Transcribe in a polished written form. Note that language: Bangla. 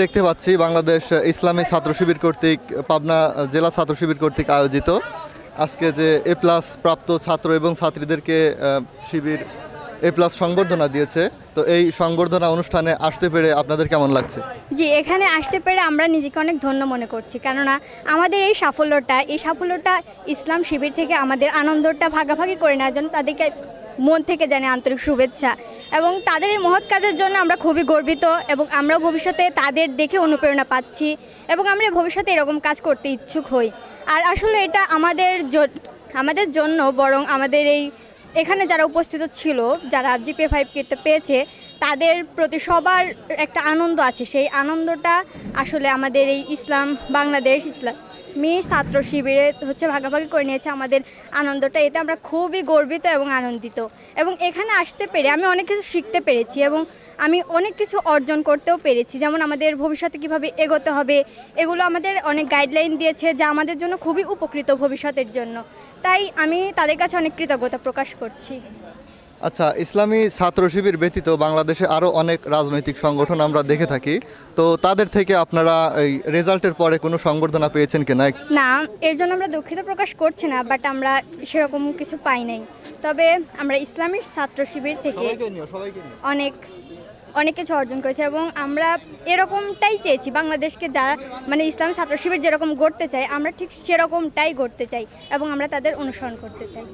দেখতে পাচ্ছি বাংলাদেশ ইসলামী ছাত্র শিবির কর্তৃক পাবনা জেলা ছাত্র শিবির কর্তৃক আয়োজিত আজকে যে এ প্লাস প্রাপ্ত ছাত্র এবং ছাত্রীদেরকে শিবির এ প্লাস সংবর্ধনা দিয়েছে। তো এই সংবর্ধনা অনুষ্ঠানে আসতে পেরে আপনাদের কেমন লাগছে? জি, এখানে আসতে পেরে আমরা নিজেকে অনেক ধন্য মনে করছি, কেননা আমাদের এই সাফল্যটা ইসলাম শিবির থেকে আমাদের আনন্দটা ভাগাভাগি করে নেওয়ার জন্য তাদেরকে মন থেকে জানে আন্তরিক শুভেচ্ছা। এবং তাদের এই মহৎ কাজের জন্য আমরা খুবই গর্বিত এবং আমরা ভবিষ্যতে তাদের দেখে অনুপ্রেরণা পাচ্ছি এবং আমরা ভবিষ্যতে এরকম কাজ করতে ইচ্ছুক হই। আর আসলে এটা আমাদের জন্য বরং আমাদের এখানে যারা উপস্থিত ছিল, যারা জিপিএ 5 পেয়েছে, তাদের প্রতি সবার একটা আনন্দ আছে। সেই আনন্দটা আসলে আমাদের এই বাংলাদেশ ইসলামী ছাত্র শিবিরে ভাগাভাগি করে নিয়েছে আমাদের আনন্দটা। এতে আমরা খুবই গর্বিত এবং আনন্দিত এবং এখানে আসতে পেরে আমি অনেক কিছু শিখতে পেরেছি এবং আমি অনেক কিছু অর্জন করতেও পেরেছি। যেমন আমাদের ভবিষ্যতে কীভাবে এগোতে হবে, এগুলো আমাদের অনেক গাইডলাইন দিয়েছে, যা আমাদের জন্য খুবই উপকৃত ভবিষ্যতের জন্য। তাই আমি তাদের কাছে অনেক কৃতজ্ঞতা প্রকাশ করছি। আচ্ছা, ইসলামী ছাত্র শিবির ব্যতীত বাংলাদেশে আরও অনেক রাজনৈতিক সংগঠন আমরা দেখে থাকি, তো তাদের থেকে আপনারা এই রেজাল্টের পরে কোনো সংবর্ধনা পেয়েছেন কিনা? না, এর জন্য আমরা দুঃখিত প্রকাশ করছি না, বাট আমরা সেরকম কিছু পাই নাই। তবে আমরা ইসলামী ছাত্র শিবির থেকে অনেক কিছু অর্জন করেছি এবং আমরা এরকমটাই চেয়েছি বাংলাদেশকে, যারা ইসলামী ছাত্র শিবির যেরকম গড়তে চাই আমরা ঠিক সেরকমটাই গড়তে চাই এবং আমরা তাদের অনুসরণ করতে চাই।